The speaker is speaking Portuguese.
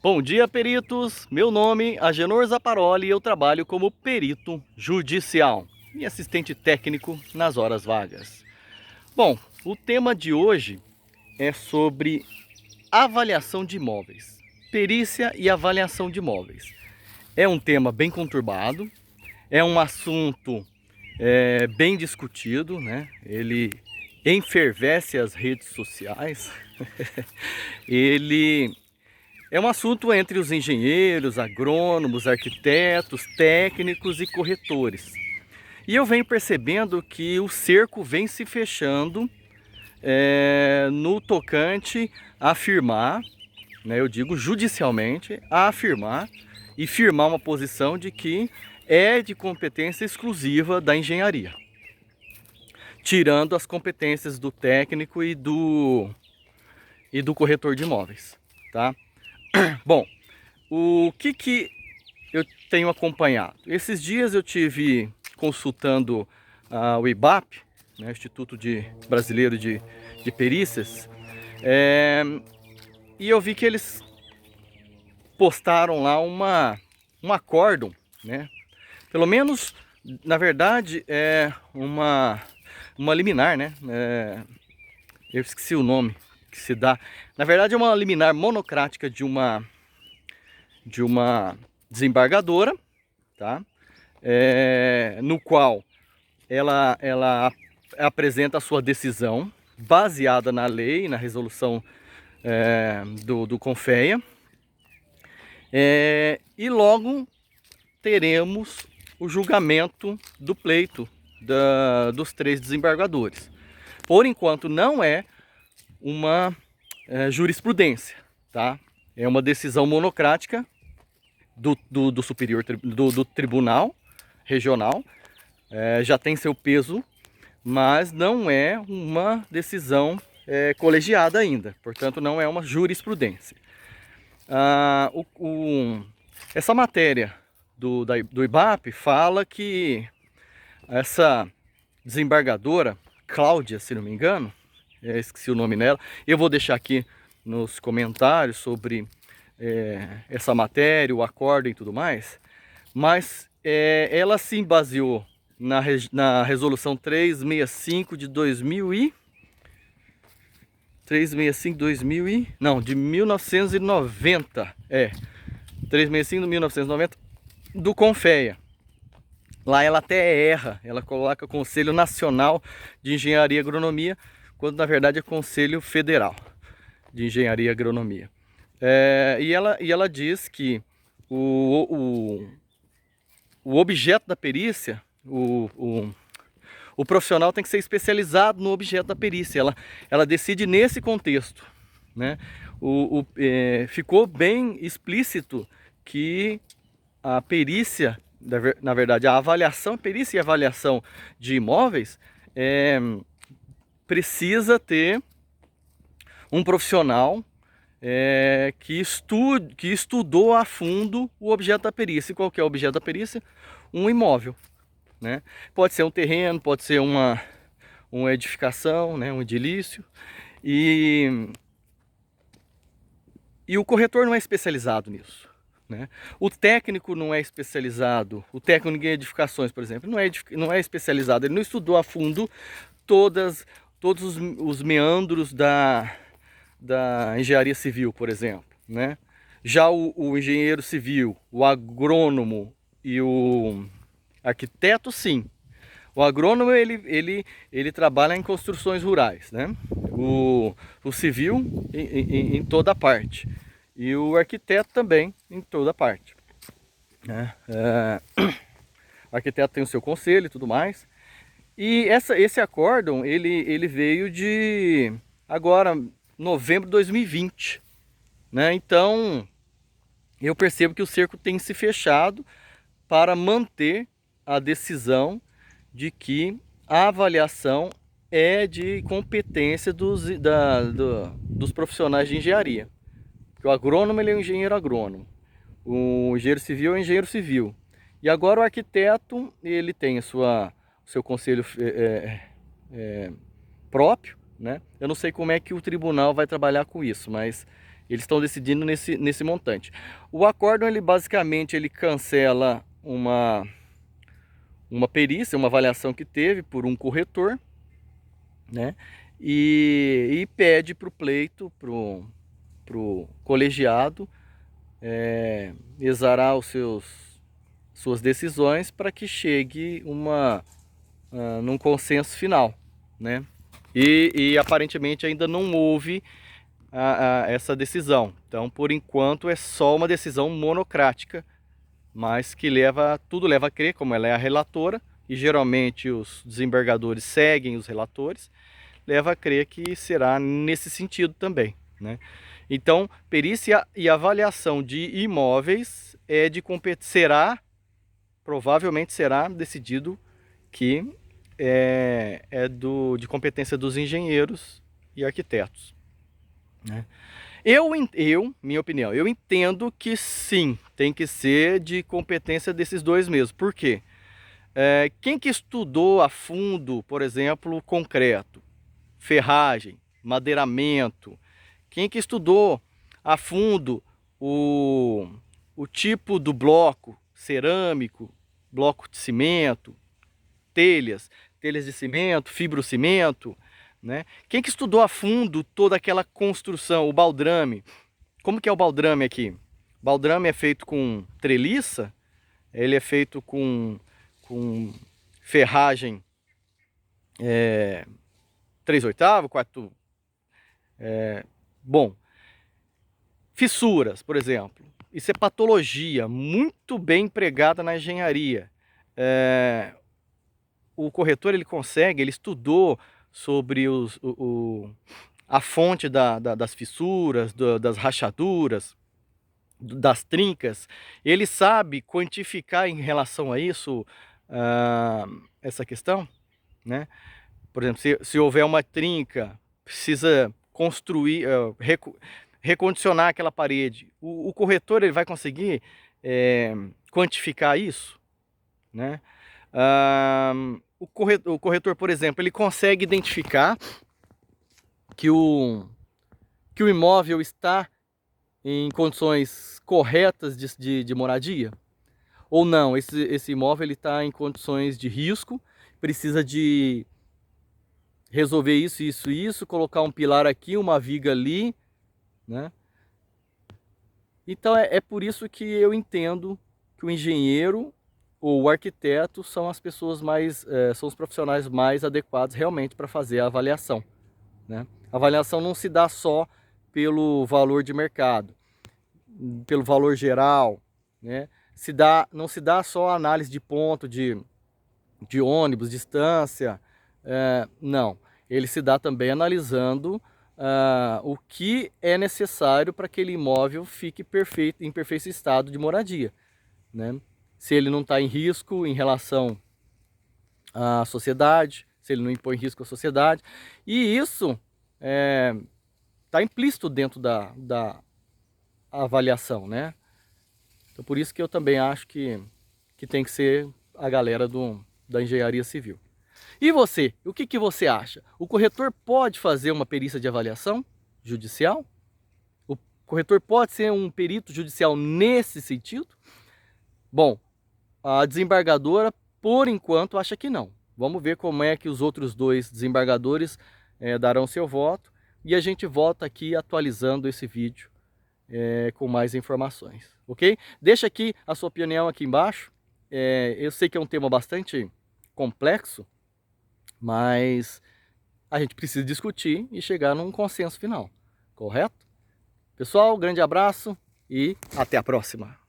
Bom dia, peritos! Meu nome é Agenor Zaparoli e eu trabalho como perito judicial e assistente técnico nas horas vagas. Bom, o tema de hoje é sobre avaliação de imóveis, perícia e avaliação de imóveis. É um tema bem conturbado, é um assunto bem discutido, né? Ele enfervesce as redes sociais, ele é um assunto entre os engenheiros, agrônomos, arquitetos, técnicos e corretores. E eu venho percebendo que o cerco vem se fechando no tocante a afirmar, né, eu digo judicialmente, a afirmar e firmar uma posição de que é de competência exclusiva da engenharia, tirando as competências do técnico e do corretor de imóveis, tá? Bom, o que eu tenho acompanhado? Esses dias eu tive consultando o IBAP, né, Instituto Brasileiro de Perícias, e eu vi que eles postaram lá um acórdão, né? Pelo menos, na verdade, é uma liminar, né? Eu esqueci o nome que se dá. Na verdade, é uma liminar monocrática de uma desembargadora, tá? No qual ela apresenta a sua decisão baseada na lei, na resolução do CONFEA, e logo teremos o julgamento do pleito dos três desembargadores. Por enquanto não é uma jurisprudência, tá? É uma decisão monocrática do superior do tribunal regional, já tem seu peso, mas não é uma decisão colegiada ainda, portanto não é uma jurisprudência. Essa matéria do IBAP fala que essa desembargadora, Cláudia, se não me engano, esqueci o nome dela, eu vou deixar aqui nos comentários sobre essa matéria, o acórdão e tudo mais, mas ela se baseou na resolução 365 de 2000 e... 365 2000 não, de 1990, 365 de 1990 do CONFEA. Lá ela até erra, ela coloca Conselho Nacional de Engenharia e Agronomia, quando na verdade é Conselho Federal de Engenharia e Agronomia. E ela diz que o objeto da perícia, o profissional tem que ser especializado no objeto da perícia. Ela decide nesse contexto, né? Ficou bem explícito que a perícia, na verdade, a avaliação, perícia e avaliação de imóveis precisa ter um profissional que estudou a fundo o objeto da perícia. E qual que é o objeto da perícia? Um imóvel, né? Pode ser um terreno, pode ser uma edificação, né? Um edilício. E o corretor não é especializado nisso, né? O técnico não é especializado, o técnico em edificações, por exemplo, não é especializado, ele não estudou a fundo todos os meandros da engenharia civil, por exemplo, né? Já o engenheiro civil, o agrônomo e o arquiteto, sim. O agrônomo ele trabalha em construções rurais, né? O civil em toda parte e o arquiteto também em toda parte, né? O arquiteto tem o seu conselho e tudo mais. E esse acórdão ele veio de agora novembro de 2020, né? Então eu percebo que o cerco tem se fechado para manter a decisão de que a avaliação é de competência dos profissionais de engenharia. Porque o agrônomo ele é um engenheiro agrônomo, o engenheiro civil é um engenheiro civil. E agora o arquiteto ele tem o seu conselho próprio, né? Eu não sei como é que o tribunal vai trabalhar com isso, mas Eles estão decidindo nesse montante. O acórdão, ele basicamente ele cancela uma perícia, uma avaliação que teve por um corretor, né? E pede para o pleito, pro colegiado, exarar suas decisões para que chegue num consenso final, né? E aparentemente ainda não houve essa decisão. Então, por enquanto, é só uma decisão monocrática, mas que tudo leva a crer, como ela é a relatora, e geralmente os desembargadores seguem os relatores, leva a crer que será nesse sentido também, né? Então, perícia e avaliação de imóveis provavelmente será decidido que de competência dos engenheiros e arquitetos, né? Minha opinião, eu entendo que sim, tem que ser de competência desses dois mesmo. Por quê? Quem que estudou a fundo, por exemplo, concreto, ferragem, madeiramento, quem que estudou a fundo o tipo do bloco, cerâmico, bloco de cimento, telhas de cimento, fibrocimento, né? Quem que estudou a fundo toda aquela construção, o baldrame? Como que é o baldrame aqui? O baldrame é feito com treliça, ele é feito com ferragem 3/8, 4. Bom, fissuras, por exemplo. Isso é patologia, muito bem empregada na engenharia. O corretor ele estudou sobre a fonte das fissuras, das rachaduras, das trincas. Ele sabe quantificar em relação a isso essa questão, né? Por exemplo, se houver uma trinca, precisa construir, recondicionar aquela parede. O corretor ele vai conseguir quantificar isso, né? O corretor, por exemplo, ele consegue identificar que o imóvel está em condições corretas de moradia? Ou não, esse imóvel está em condições de risco, precisa de resolver isso, colocar um pilar aqui, uma viga ali, né? Então é por isso que eu entendo que o engenheiro ou o arquiteto são as pessoas são os profissionais mais adequados realmente para fazer a avaliação, né? A avaliação não se dá só pelo valor de mercado, pelo valor geral, né? Não se dá só a análise de ponto de ônibus, distância, não. Ele se dá também analisando o que é necessário para que aquele imóvel fique em perfeito estado de moradia, né? Se ele não está em risco em relação à sociedade, se ele não impõe risco à sociedade. E isso está implícito dentro da avaliação, né? Então por isso que eu também acho que tem que ser a galera da engenharia civil. E você, o que você acha? O corretor pode fazer uma perícia de avaliação judicial? O corretor pode ser um perito judicial nesse sentido? Bom, a desembargadora, por enquanto, acha que não. Vamos ver como é que os outros dois desembargadores darão seu voto. E a gente volta aqui atualizando esse vídeo com mais informações, ok? Deixa aqui a sua opinião aqui embaixo. Eu sei que é um tema bastante complexo, mas a gente precisa discutir e chegar num consenso final, correto? Pessoal, grande abraço e até a próxima!